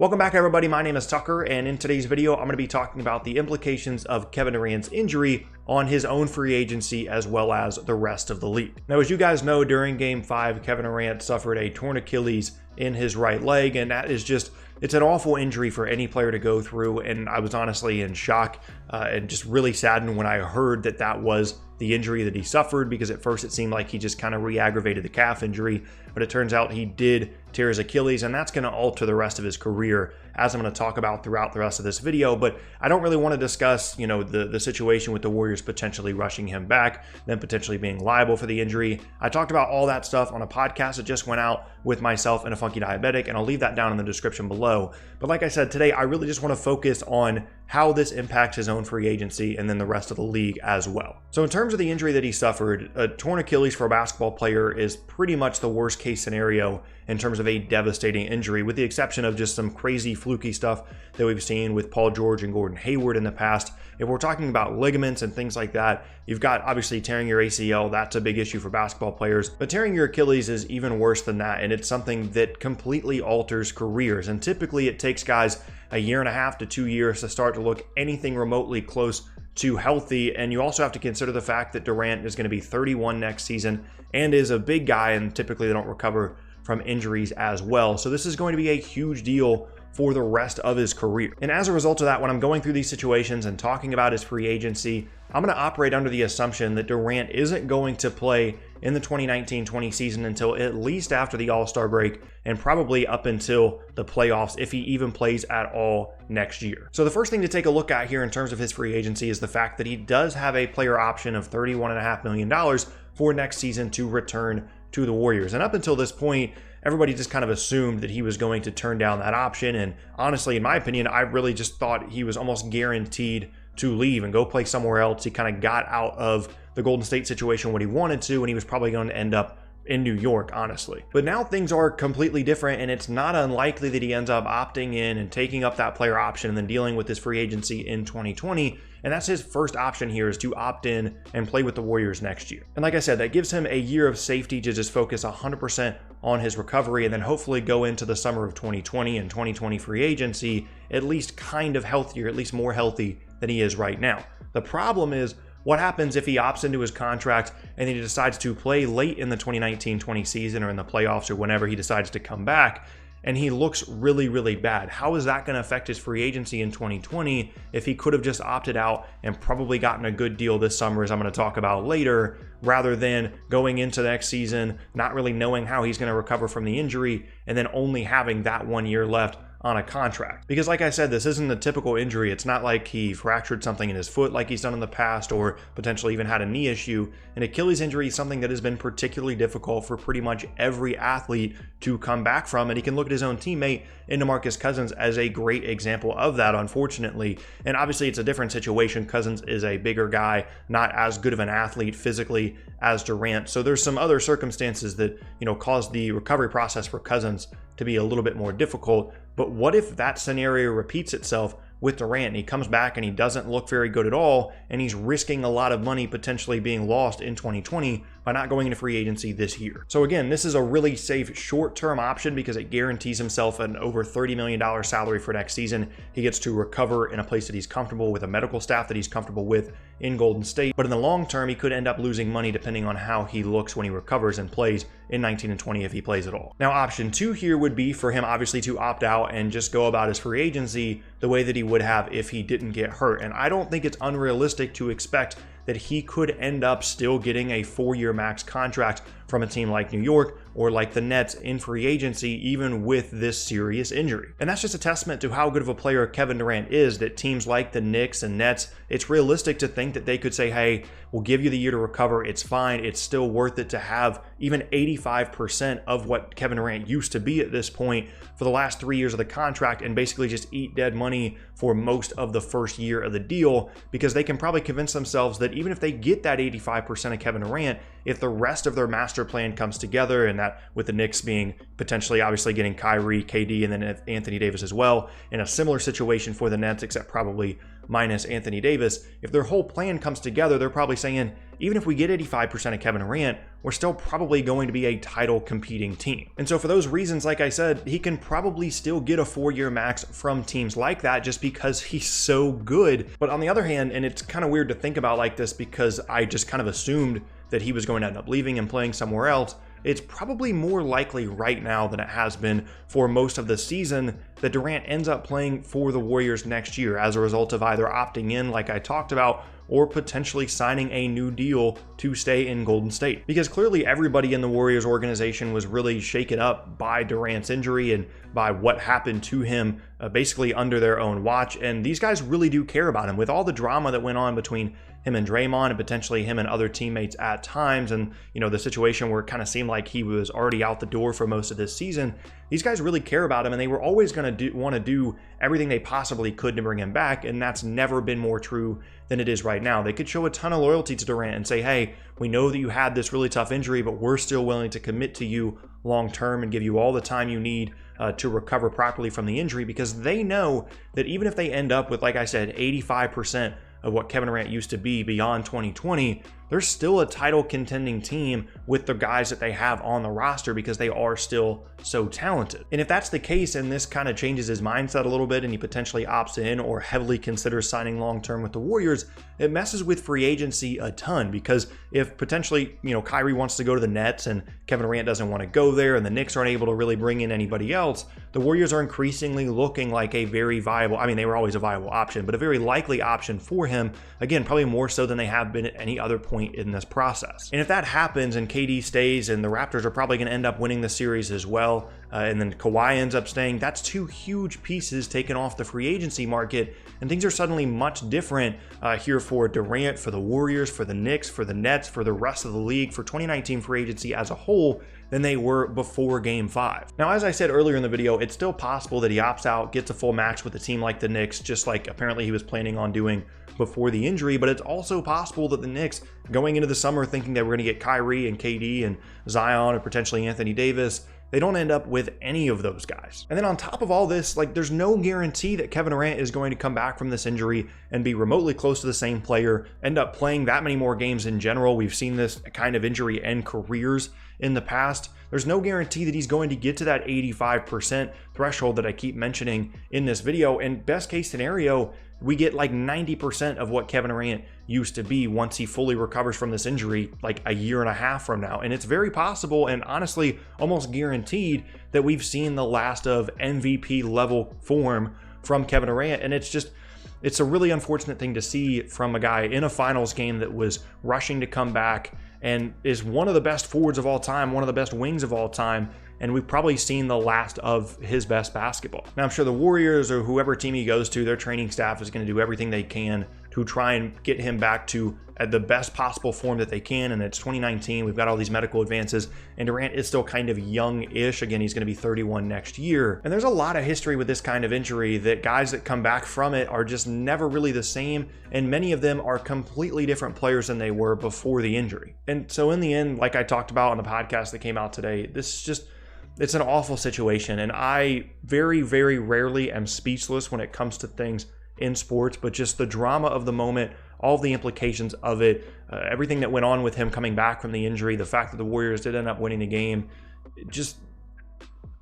Welcome back, everybody. My name is Tucker, and in today's video, I'm going to be talking about the implications of Kevin Durant's injury on his own free agency as well as the rest of the league. Now, as you guys know, during Game 5, Kevin Durant suffered a torn Achilles in his right leg, and that is just, it's an awful injury for any player to go through, and I was honestly in shock and just really saddened when I heard that that was the injury that he suffered, because at first it seemed like he just kind of re-aggravated the calf injury, but it turns out he did tear his Achilles, and that's going to alter the rest of his career, as I'm going to talk about throughout the rest of this video. But I don't really want to discuss, the situation with the Warriors potentially rushing him back, then potentially being liable for the injury. I talked about all that stuff on a podcast that just went out with myself and a funky diabetic, and I'll leave that down in the description below. But like I said, today I really just want to focus on how this impacts his own free agency and then the rest of the league as well. So in terms of the injury that he suffered, a torn Achilles for a basketball player is pretty much the worst case scenario in terms of a devastating injury, with the exception of just some crazy fluky stuff that we've seen with Paul George and Gordon Hayward in the past. If we're talking about ligaments and things like that, you've got obviously tearing your ACL. That's a big issue for basketball players, but tearing your Achilles is even worse than that, and it's something that completely alters careers. And typically it takes guys a year and a half to 2 years to start to look anything remotely close to healthy. And you also have to consider the fact that Durant is going to be 31 next season and is a big guy, and typically they don't recover from injuries as well. So this is going to be a huge deal for the rest of his career. And as a result of that, when I'm going through these situations and talking about his free agency, I'm going to operate under the assumption that Durant isn't going to play in the 2019-20 season until at least after the All-Star break, and probably up until the playoffs, if he even plays at all next year. So the first thing to take a look at here in terms of his free agency is the fact that he does have a player option of $31.5 million for next season to return to the Warriors. And up until this point, everybody just kind of assumed that he was going to turn down that option. And honestly, in my opinion, I really just thought he was almost guaranteed to leave and go play somewhere else. He kind of got out of the Golden State situation when he wanted to, and he was probably going to end up in New York, honestly. But now things are completely different, and it's not unlikely that he ends up opting in and taking up that player option and then dealing with his free agency in 2020. And that's his first option here, is to opt in and play with the Warriors next year. And like I said, that gives him a year of safety to just focus 100% on his recovery, and then hopefully go into the summer of 2020 and 2020 free agency at least kind of healthier, at least more healthy than he is right now. The problem is, what happens if he opts into his contract and then he decides to play late in the 2019-20 season or in the playoffs or whenever he decides to come back, and he looks really, really bad? How is that going to affect his free agency in 2020 if he could have just opted out and probably gotten a good deal this summer, as I'm going to talk about later, rather than going into the next season not really knowing how he's going to recover from the injury and then only having that 1 year left on a contract? Because like I said, this isn't a typical injury. It's not like he fractured something in his foot like he's done in the past, or potentially even had a knee issue. An Achilles injury is something that has been particularly difficult for pretty much every athlete to come back from, and he can look at his own teammate in DeMarcus Cousins as a great example of that, unfortunately. And obviously it's a different situation. Cousins is a bigger guy, not as good of an athlete physically as Durant. So there's some other circumstances that, caused the recovery process for Cousins to be a little bit more difficult. But what if that scenario repeats itself with Durant and he comes back and he doesn't look very good at all, and he's risking a lot of money potentially being lost in 2020 by not going into free agency this year? So again, this is a really safe short-term option because it guarantees himself an over $30 million salary for next season. He gets to recover in a place that he's comfortable with, a medical staff that he's comfortable with in Golden State. But in the long term, he could end up losing money depending on how he looks when he recovers and plays in 19 and 20 if he plays at all. Now, option 2 here would be for him obviously to opt out and just go about his free agency the way that he would have if he didn't get hurt. And I don't think it's unrealistic to expect that he could end up still getting a 4-year max contract from a team like New York or like the Nets in free agency, even with this serious injury. And that's just a testament to how good of a player Kevin Durant is, that teams like the Knicks and Nets, it's realistic to think that they could say, hey, we'll give you the year to recover. It's fine. It's still worth it to have even 85% of what Kevin Durant used to be at this point for the last 3 years of the contract, and basically just eat dead money for most of the first year of the deal, because they can probably convince themselves that even if they get that 85% of Kevin Durant, if the rest of their master plan comes together, and that with the Knicks being potentially obviously getting Kyrie, KD, and then Anthony Davis as well, in a similar situation for the Nets, except probably minus Anthony Davis, if their whole plan comes together, they're probably saying, even if we get 85% of Kevin Durant, we're still probably going to be a title competing team. And so for those reasons, like I said, he can probably still get a 4-year max from teams like that just because he's so good. But on the other hand, and it's kind of weird to think about like this because I just kind of assumed that he was going to end up leaving and playing somewhere else, it's probably more likely right now than it has been for most of the season that Durant ends up playing for the Warriors next year as a result of either opting in, like I talked about, or potentially signing a new deal to stay in Golden State. Because clearly everybody in the Warriors organization was really shaken up by Durant's injury and by what happened to him basically under their own watch. And these guys really do care about him. With all the drama that went on between him and Draymond and potentially him and other teammates at times, and the situation where it kind of seemed like he was already out the door for most of this season, these guys really care about him and they were always going to want to do everything they possibly could to bring him back, and that's never been more true than it is right now. They could show a ton of loyalty to Durant and say, hey, we know that you had this really tough injury, but we're still willing to commit to you long term and give you all the time you need to recover properly from the injury, because they know that even if they end up with, like I said, 85% of what Kevin Durant used to be beyond 2020, they're still a title contending team with the guys that they have on the roster because they are still so talented. And if that's the case and this kind of changes his mindset a little bit and he potentially opts in or heavily considers signing long-term with the Warriors, it messes with free agency a ton, because if potentially, Kyrie wants to go to the Nets and Kevin Durant doesn't want to go there and the Knicks aren't able to really bring in anybody else, the Warriors are increasingly looking like a very viable, they were always a viable option, but a very likely option for him, again, probably more so than they have been at any other point in this process. And if that happens and KD stays, and the Raptors are probably going to end up winning the series as well, and then Kawhi ends up staying, that's two huge pieces taken off the free agency market, and things are suddenly much different here for Durant, for the Warriors, for the Knicks, for the Nets, for the rest of the league, for 2019 free agency as a whole, than they were before Game 5. Now, as I said earlier in the video, it's still possible that he opts out, gets a full max with a team like the Knicks, just like apparently he was planning on doing before the injury, but it's also possible that the Knicks, going into the summer thinking they were going to get Kyrie and KD and Zion or potentially Anthony Davis, they don't end up with any of those guys. And then on top of all this, there's no guarantee that Kevin Durant is going to come back from this injury and be remotely close to the same player, end up playing that many more games in general. We've seen this kind of injury end careers in the past. There's no guarantee that he's going to get to that 85% threshold that I keep mentioning in this video. And best case scenario, we get 90% of what Kevin Durant used to be once he fully recovers from this injury, a year and a half from now. And it's very possible, and honestly almost guaranteed, that we've seen the last of MVP level form from Kevin Durant. And it's a really unfortunate thing to see from a guy in a finals game that was rushing to come back and is one of the best forwards of all time, one of the best wings of all time, and we've probably seen the last of his best basketball. Now, I'm sure the Warriors or whoever team he goes to, their training staff is going to do everything they can to try and get him back to the best possible form that they can, and it's 2019, we've got all these medical advances, and Durant is still kind of young-ish. Again, he's going to be 31 next year, and there's a lot of history with this kind of injury that guys that come back from it are just never really the same, and many of them are completely different players than they were before the injury. And so in the end, like I talked about on the podcast that came out today, it's an awful situation, and I very, very rarely am speechless when it comes to things in sports, but just the drama of the moment, all the implications of it, everything that went on with him coming back from the injury, the fact that the Warriors did end up winning the game,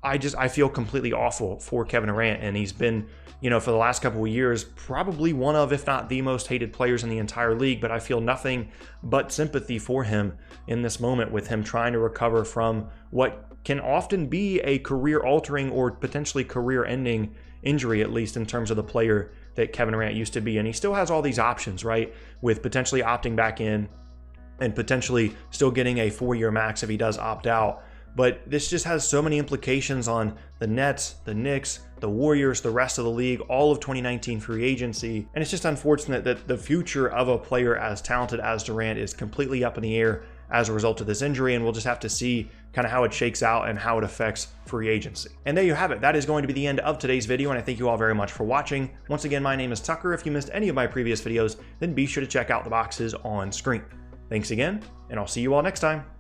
I feel completely awful for Kevin Durant, and he's been, for the last couple of years, probably one of, if not the most hated players in the entire league, but I feel nothing but sympathy for him in this moment with him trying to recover from what can often be a career-altering or potentially career-ending injury, at least in terms of the player that Kevin Durant used to be. And he still has all these options, right, with potentially opting back in and potentially still getting a 4-year max if he does opt out. But this just has so many implications on the Nets, the Knicks, the Warriors, the rest of the league, all of 2019 free agency. And it's just unfortunate that the future of a player as talented as Durant is completely up in the air as a result of this injury, and we'll just have to see kind of how it shakes out and how it affects free agency. And there you have it. That is going to be the end of today's video, and I thank you all very much for watching. Once again, my name is Tucker. If you missed any of my previous videos, then be sure to check out the boxes on screen. Thanks again, and I'll see you all next time.